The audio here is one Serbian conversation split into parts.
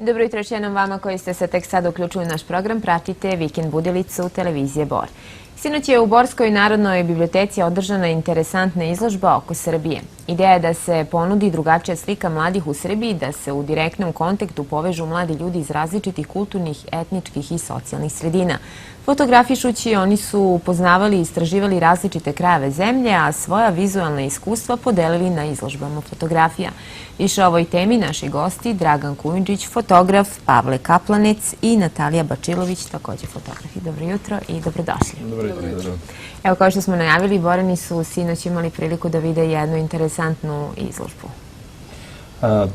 Dobro jutro još jednom vama koji ste se tek sad uključili u naš program. Pratite Vikend budilicu televizije Bor. Sinoć je u Borskoj narodnoj biblioteci održana interesantna izložba oko Srbije. Ideja je da se ponudi drugačija slika mladih u Srbiji, da se u direktnom kontaktu povežu mladi ljudi iz različitih kulturnih, etničkih i socijalnih sredina. Fotografišući, oni su upoznavali i istraživali različite krajeve zemlje, a svoja vizualna iskustva podelili na izložbama fotografija. Više o ovoj temi naši gosti Dragan Kujundžić, fotograf, Pavle Kaplanec i Natalija Bačilović, također fotografi. Dobro jutro i dobrodošli. Dobro jutro. Evo, kao što smo najavili, Borani su sinoć imali priliku da vide jednu interesantnu izložbu.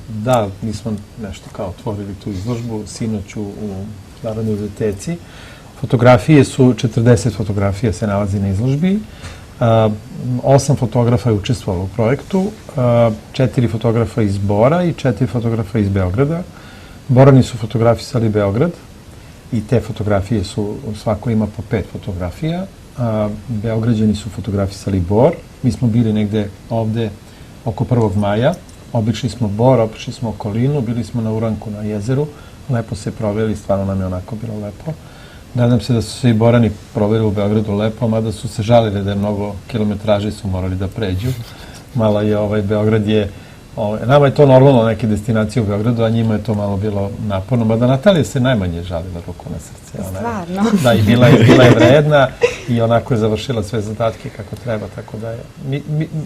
Da, mi smo nešto kao otvorili tu izložbu sinoć u Narodnoj biblioteci. Fotografije su, 40 fotografija se nalazi na izložbi. 8 fotografa je učestvovalo u projektu, 4 fotografa iz Bora i 4 fotografa iz Beograda. Borani su fotografisali Beograd i te fotografije su, svako ima po 5 fotografija. Beograđani su fotografisali Bor. Mi smo bili negde ovde oko 1. maja. Obišli smo Bor, obišli smo okolinu, bili smo na Uranku na jezeru. Lepo se proveli, stvarno nam je onako bilo lepo. Nadam se da su se i Borani proveli u Beogradu lepo, mada su se žalili da je mnogo kilometraže su morali da pređu. Malo je Beograd je... Nama je to normalno neke destinacije u Beogradu, a njima je to malo bilo naporno. Mada Natalija se najmanje žalila, ruku na srce. Stvarno? Da, i bila je vredna i onako je završila sve zadatke kako treba, tako da je.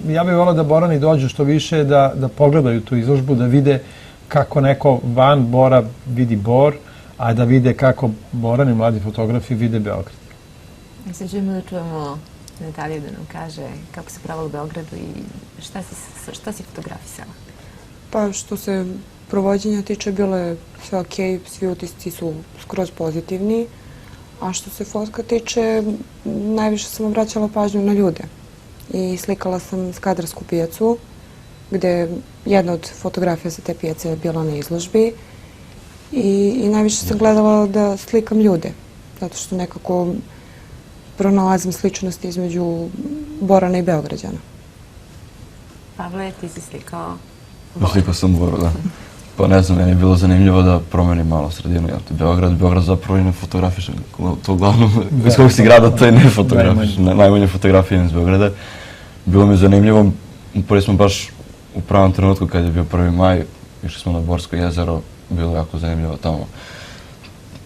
Ja bih volao da Borani dođu što više, da pogledaju tu izložbu, da vide kako neko van Bora vidi Bor, a da vide kako Borani, mladi fotografi, vide Beograd. Sad želimo da čujemo Nataliju da nam kaže kako se pravilo u Beogradu i šta si fotografisala? Pa što se provođenja tiče, bilo je sve okej, svi utisci su skroz pozitivni, a što se fotka tiče, najviše sam obraćala pažnju na ljude i slikala sam Skadarsku pijacu, gde jedna od fotografija sa te pijace je bila na izložbi i najviše sam gledala da slikam ljude, zato što nekako pronalazim sličnosti između Borana i Beograđana. Pavle, ti si slikao Bor. Slikao sam Bor, da. Pa ne znam, meni je bilo zanimljivo da promenim malo sredinu. Beograd zapravo i ne fotografišem. To uglavnom, iz kog si grada, to je ne fotografišem. Najmanje fotografije iz Beograda. Bilo mi je zanimljivo, prvi smo baš u pravom trenutku kad je bio 1. maj, išli smo na Borsko jezero, bilo jako zanimljivo tamo.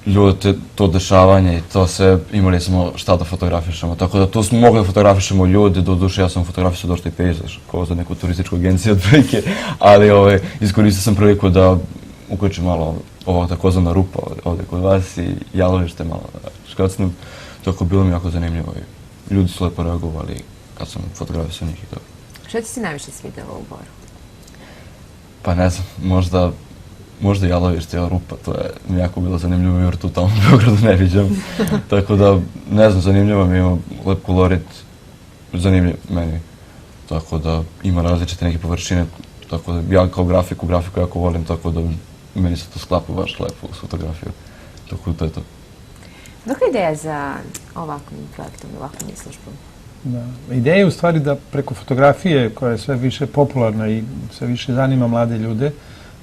Ljudi, to dešavanje i to sve, imali smo šta da fotografišemo. Tako da tu smo mogli da fotografišemo ljudi, do duše ja sam fotografisao došli pejzaž, kao za neku turističku agenciju od prilike, ali iskoristio sam priliku da uključim malo ovo takozvana rupa ovde kod vas i jalovište malo škocnem. Tako bilo mi jako zanimljivo i ljudi su lepo reagovali kad sam fotografisao njih i to. Što ti se najviše svidelo u Boru? Pa ne znam, možda jalovište, rupa, to je mi jako bilo zanimljivo jer tu tamo u Beogradu ne viđam. Tako da, ne znam, zanimljivo mi ima lep kolorit, zanimljiv meni. Tako da ima različite neke površine, tako da ja kao grafiku jako volim, tako da meni se to sklapa baš lepo s fotografijom. Tako da to je to. Dok je ideja za ovakvim projektom, ovakvom izložbom? Ideja je u stvari da preko fotografije, koja je sve više popularna i sve više zanima mlade ljude,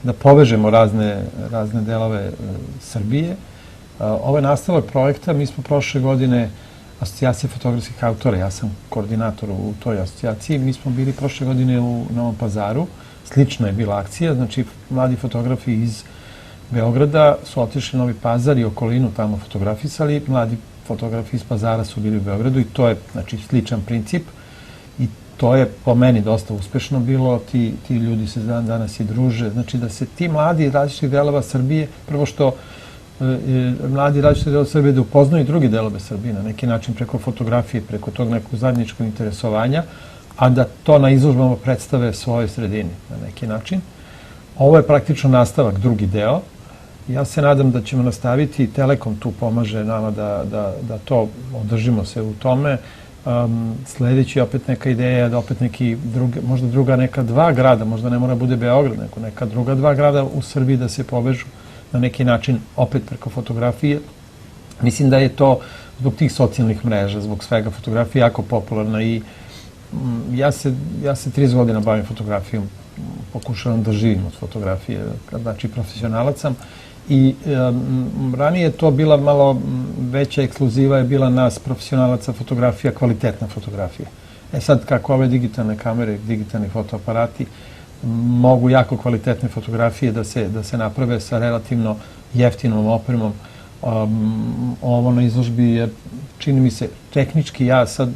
da povežemo razne delove Srbije. Ovo je nastavak projekta. Mi smo prošle godine Asocijacija fotografskih autora, ja sam koordinator u toj asocijaciji. Mi smo bili prošle godine u Novom Pazaru. Slična je bila akcija. Znači, mladi fotografi iz Beograda su otišli u Novi Pazar i okolinu tamo fotografisali. Mladi fotografi iz Pazara su bili u Beogradu i to je, znači, sličan princip. I to je po meni dosta uspešno bilo, ti ljudi se danas i druže, znači da se ti mladi različitih delova Srbije, prvo što mladi različitih delova Srbije da upoznaju drugi delove Srbije na neki način preko fotografije, preko tog nekog zajedničkog interesovanja, a da to na izložbama predstave svojoj sredini na neki način. Ovo je praktično nastavak, drugi deo. Ja se nadam da ćemo nastaviti, Telekom tu pomaže nama da to održimo se u tome. Sljedeći opet neka ideja da opet neki možda druga neka 2 grada, možda ne mora bude Beograd, neka druga 2 grada u Srbiji da se povežu na neki način opet preko fotografije. Mislim da je to zbog tih socijalnih mreža, zbog svega fotografija jako popularna i ja se 30 godina bavim fotografijom, pokušavam da živim od fotografije, znači profesionalac sam I ranije je to bila malo veća ekskluziva, je bila nas profesionalaca fotografija, kvalitetna fotografija. Sad kako ove digitalne kamere, digitalni fotoaparati mogu jako kvalitetne fotografije da se naprave sa relativno jeftinom opremom. Ovo na izložbi je, čini mi se, tehnički, ja sam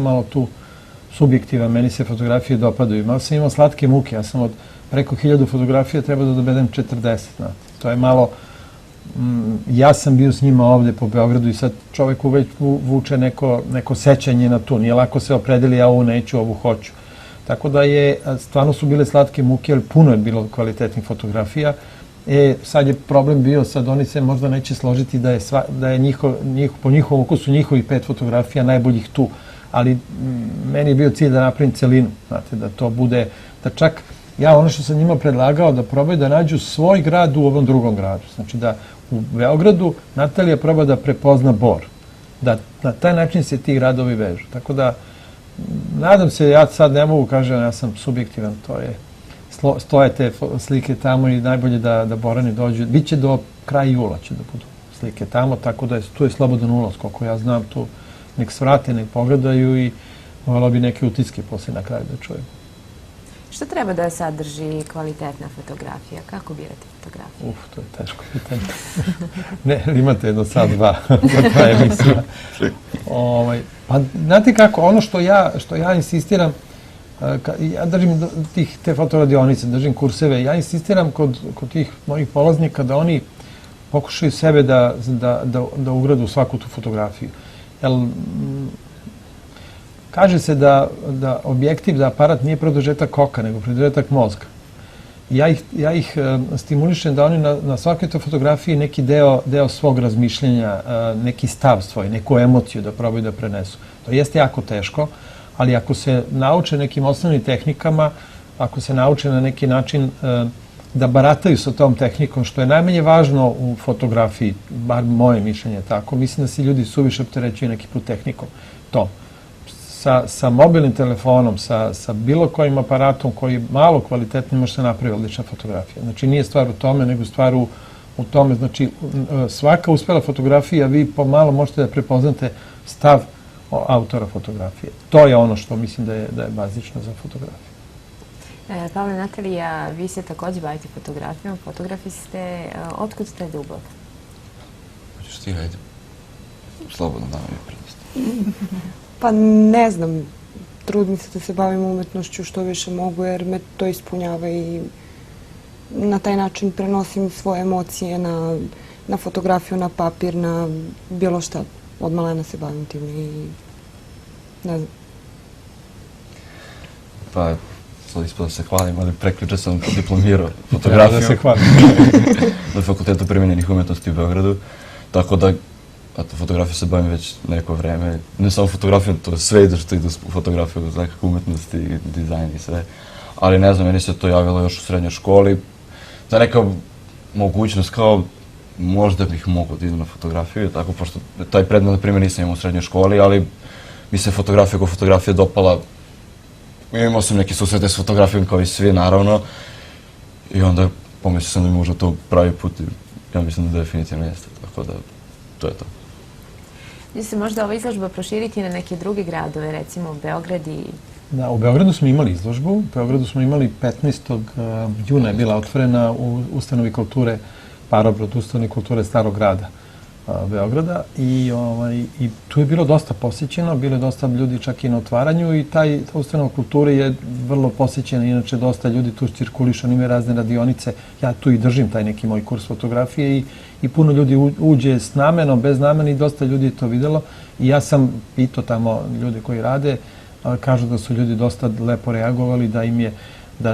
malo tu subjektivan, meni se fotografije dopadaju. Malo sam imao slatke muke, ja sam od preko 1000 fotografija treba da dovedem 40, znate. To je malo, ja sam bio s njima ovde po Beogradu i sad čovek uveć vuče neko sećanje na to. Nije lako se opredeli, ja ovu neću, ovu hoću. Tako da stvarno su bile slatke muke, ali puno je bilo kvalitetnih fotografija. Sad je problem bio, sad oni se možda neće složiti da je po njihovom ukusu njihovih 5 fotografija najboljih tu. Ali meni je bio cilj da napravim celinu, znate, da to bude, da čak ja ono što sam njima predlagao da probaju da nađu svoj grad u ovom drugom gradu. Znači da u Beogradu Natalija proba da prepozna Bor. Da na taj način se ti gradovi vežu. Tako da, nadam se, ja sad ne mogu kažem, ja sam subjektivan, to je, stoje te slike tamo i najbolje da Borani dođu. Biće do kraja jula će da budu slike tamo, tako da tu je slobodan ulaz, koliko ja znam, tu nek svrate, nek pogledaju i volao bi neke utiske poslije na kraju da čujem. Što treba da sadrži kvalitetna fotografija? Kako birati fotografiju? To je teško pitanje. Ne, imate jedno sad dva za ta emisija. Pa, znate kako, ono što ja insistiram, ja držim te fotoradionice, držim kurseve, ja insistiram kod tih mojih polaznika da oni pokušaju sebe da ugradu svaku tu fotografiju. Kaže se da objektiv, da aparat nije produžetak oka, nego produžetak mozga. Ja ih stimulišem da oni na svakoj toj fotografiji neki deo svog razmišljenja, neki stav svoj, neku emociju da probaju da prenesu. To jeste jako teško, ali ako se nauče nekim osnovnim tehnikama, ako se nauče na neki način da barataju sa tom tehnikom, što je najmanje važno u fotografiji, bar moje mišljenje je tako, mislim da se ljudi suviše opterećuju neki put tehnikom. To. Sa mobilnim telefonom, sa bilo kojim aparatom koji je malo kvalitetno može se napravi odlična fotografija. Znači nije stvar u tome, nego stvar u tome. Znači svaka uspela fotografija, vi pomalo možete da prepoznate stav autora fotografije. To je ono što mislim da je bazično za fotografiju. Pavle, Natalija, vi se također bavite fotografijom. Fotografi ste, otkud ste ljubav? Hoćeš ti, hajde. Slobodno da mi predstavim. Pa ne znam, trudim se da se bavim umetnošću što više mogu jer me to ispunjava i na taj način prenosim svoje emocije na fotografiju, na papir, na bilo šta. Od malena se bavim tim i ne znam. Pa, sad ispod da se hvalim, ali prekjuče sam diplomirao fotografiju. Da se hvalim. Na Fakultetu primenjenih umetnosti u Beogradu. Tako da, fotografiju se bavim već neko vreme. Ne samo fotografijom, to je sve ide što ide u fotografiju, nekako umetnosti, dizajn i sve. Ali ne znam, meni se to javilo još u srednjoj školi. To je neka mogućnost kao možda bih mogao da idem na fotografiju, tako, pošto taj predmet, na primjer, nisam imao u srednjoj školi, ali mi se fotografija kao fotografija dopala. Imao sam neke susrete s fotografijom kao i svi, naravno. I onda pomislio sam da mi možda to pravi put i ja mislim da definitivno jeste, tako da to je to. Će se možda ova izložba proširiti na neke druge gradove, recimo Beograd i... Da, u Beogradu smo imali izložbu. U Beogradu smo imali 15. juna je bila otvorena u ustanovi kulture Parobrod, ustanovi kulture Starog grada Beograda i tu je bilo dosta posjećeno, bilo je dosta ljudi čak i na otvaranju i ta ustanova kulture je vrlo posjećena, inače dosta ljudi tu cirkulišu, imaju razne radionice, ja tu i držim taj neki moj kurs fotografije i puno ljudi uđe s namenom, bez namene i dosta ljudi je to videlo i ja sam pitao tamo ljude koji rade, kažu da su ljudi dosta lepo reagovali,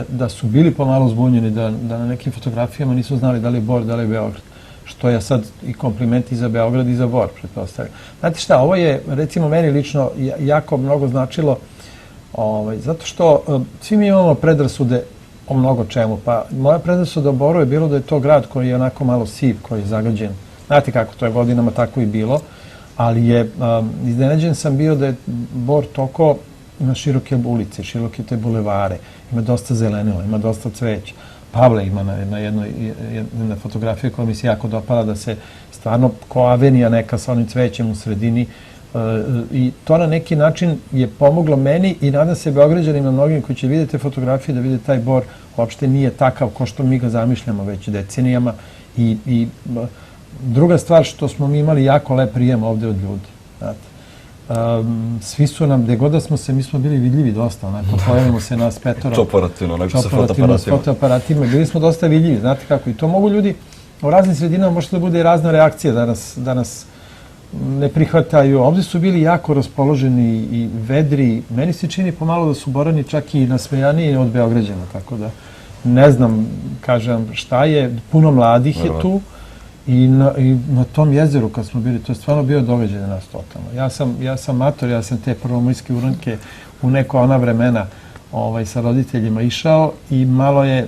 da su bili pomalo zbunjeni, da na nekim fotografijama nisu znali da li je Bor, da li je Beograd. Što je sad i kompliment i za Beograd i za Bor, pretpostavljam. Znate šta, ovo je, recimo, meni lično jako mnogo značilo, zato što svi mi imamo predrasude o mnogo čemu. Pa moja predrasuda o Boru je bilo da je to grad koji je onako malo siv, koji je zagađen. Znate kako, to je godinama tako i bilo, ali iznenađen sam bio da je Bor toliko, ima široke ulice, široke te bulevare, ima dosta zelenila, ima dosta cveća. Pavle ima na jednoj fotografiji koja mi se jako dopala, da se stvarno ko avenija neka sa onim cvećem u sredini, i to na neki način je pomoglo meni i nadam se Beograđanima mnogim koji će vidjeti fotografije, da vide taj Bor uopšte nije takav kao što mi ga zamišljamo već decenijama. I druga stvar, što smo mi imali jako lep prijem ovde od ljudi. Svi su nam, gde god da smo se, mi smo bili vidljivi dosta, onako, pojavimo se nas petora. Čoparativno, onako sa fotoaparatima. Bili smo dosta vidljivi, znate kako. I to mogu ljudi u raznim sredinama, može da bude i razna reakcija da nas ne prihvataju. Ovdje su bili jako raspoloženi i vedri. Meni se čini pomalo da su Borani čak i nasmejaniji od Beograđana, tako da ne znam, kažem, šta je. Puno mladih je tu i na tom jezeru kad smo bili, to je stvarno bio događaj za nas totalno. Ja sam mator, ja sam te prvomajske uranke u neko ona vremena sa roditeljima išao i malo je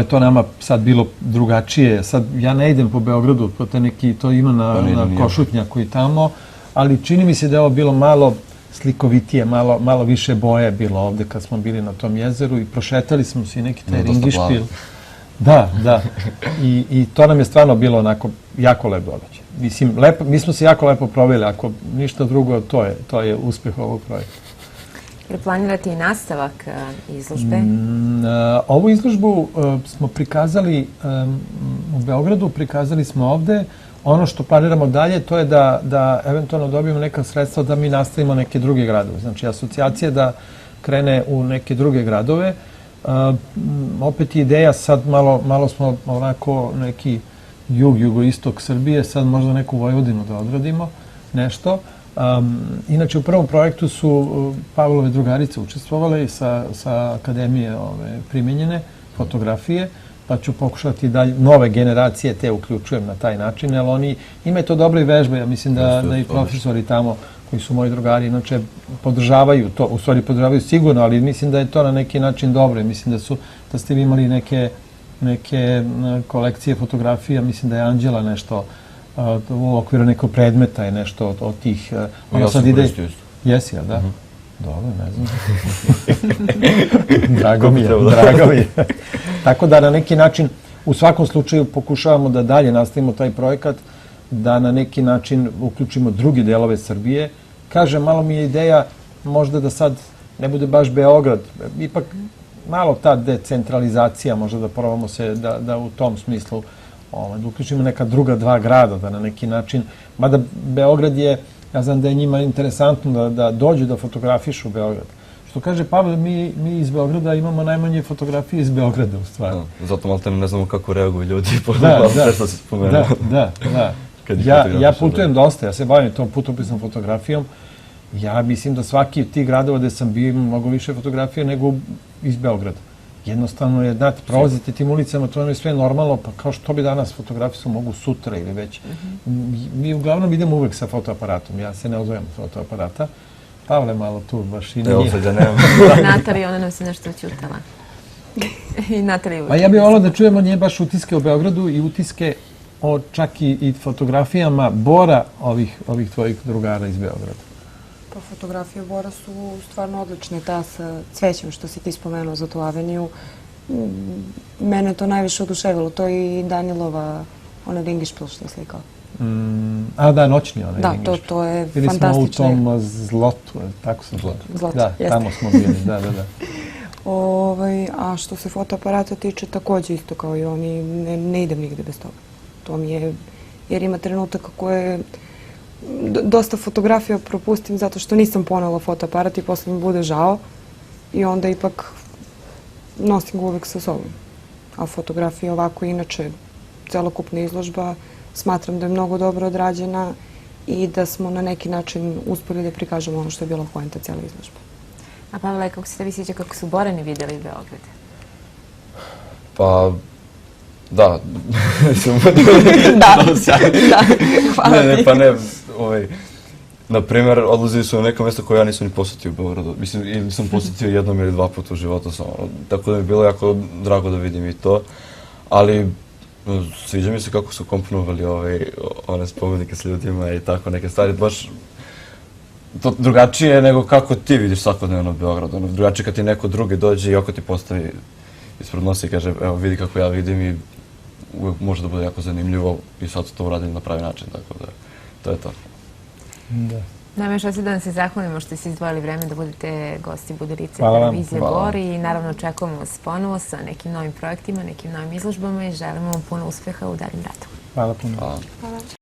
to nama sad bilo drugačije. Sad ja ne idem po Beogradu, to ima na Košutnjaku i tamo, ali čini mi se da je ovo bilo malo slikovitije, malo više boje bilo ovde kad smo bili na tom jezeru i prošetali smo se i neki taj ringišpil. Da. I to nam je stvarno bilo onako jako lep događaj. Mislim, mi smo se jako lepo proveli, ako ništa drugo, to je uspeh ovog projekta. Ili planirate i nastavak izložbe? Ovu izložbu smo prikazali u Beogradu, prikazali smo ovde. Ono što planiramo dalje, to je da eventualno dobijemo neka sredstva da mi nastavimo neke druge gradove. Znači, asocijacija da krene u neke druge gradove. Opet je ideja, sad malo smo onako neki jugoistok Srbije, sad možda neku Vojvodinu da odradimo, nešto. Inače, u prvom projektu su Pavlove drugarice učestvovale sa Akademije primenjene fotografije, pa ću pokušati da nove generacije te uključujem na taj način, jer oni imaju to dobre vežbe. Ja mislim da i profesori tamo koji su moji drugari, inače podržavaju to, u stvari podržavaju sigurno, ali mislim da je to na neki način dobro. Mislim da ste vi imali neke kolekcije fotografija, mislim da je Anđela nešto u okviru nekog predmeta je nešto od tih... Ja sam koristio isto. Jesi, jel da? Dobro, ne znam. Drago mi je. Tako da na neki način, u svakom slučaju pokušavamo da dalje nastavimo taj projekat, da na neki način uključimo drugi delove Srbije. Kažem, malo mi je ideja možda da sad ne bude baš Beograd, ipak malo ta decentralizacija, možda da probamo se da u tom smislu da uključimo neka druga dva grada, da na neki način, mada Beograd je, ja znam da je njima interesantno da dođu da fotografišu Beograd. Što kaže Pavle, mi iz Beograda imamo najmanje fotografije iz Beograda u stvari. Zato malo ne znamo kako reaguju ljudi. Da. Ja putujem dosta, ja se bavim tom putopisnom fotografijom. Ja mislim da svaki od tih gradova gde sam bio ima mnogo više fotografije nego iz Beograda. Jednostavno je, znate, prolazite tim ulicama, to je sve normalno, pa kao što bi danas fotografiju mogu sutra ili već. Mi uglavnom idemo uvek sa fotoaparatom, ja se ne odvojam od fotoaparata. Pavle malo tu baš i nije. Evo sad ja nemam. Natalija, ona nam se nešto učutala. I Natalija uvek. A ja bih volao da čujemo nje baš utiske o Beogradu i utiske o čak i fotografijama Bora ovih tvojih drugara iz Beograda. Pa fotografije Bora su stvarno odlične, ta sa cvećem što si ti spomenuo za tu aveniju. Mene to najviše oduševilo, to je i Danilova, ona ringišpil što je slikao. Da, noćni onaj ringišpil. Da, to je fantastično. Bili smo u tom Zlotu, tako sam Zlot, da, tamo smo bili, da. A što se fotoaparata tiče, također isto kao i oni, ne idem nigde bez toga. To mi je, jer ima trenutaka koje dosta fotografija propustim zato što nisam ponela fotoaparat i posle mi bude žao i onda ipak nosim ga uvek sa sobom. A fotografija ovako inače, celokupna izložba, smatram da je mnogo dobro odrađena i da smo na neki način uspeli da prikažemo ono što je bila poenta cijela izložba. A Pavle, kako se tebi sviđa kako su Borani vidjeli Beograd? Pa, da. Hvala ti. Pa ne, na primjer, odlazili su na neko mjesto koje ja nisam ni posjetio u Beogradu. Mislim, ili sam posjetio jednom ili dva puta u životu samo. Tako da mi je bilo jako drago da vidim i to. Ali sviđa mi se kako su komponovali one spomenike s ljudima i tako neke stvari. Baš to drugačije nego kako ti vidiš svakodnevno u Beogradu. Drugačije kad ti neko drugi dođe i oko ti postavi ispred nosa i kaže evo vidi kako ja vidim i uvijek može da bude jako zanimljivo i sad su to uradili na pravi način, tako da to je to. Da. Nama još osim da vam se zahvalimo što ste izdvojili vreme da budete gosti Budilice Hvala vam. televizije Hvala. Bor i naravno očekujemo vas ponovo sa nekim novim projektima, nekim novim izložbama i želimo vam puno uspeha u daljem radu. Hvala puno. Hvala. Hvala.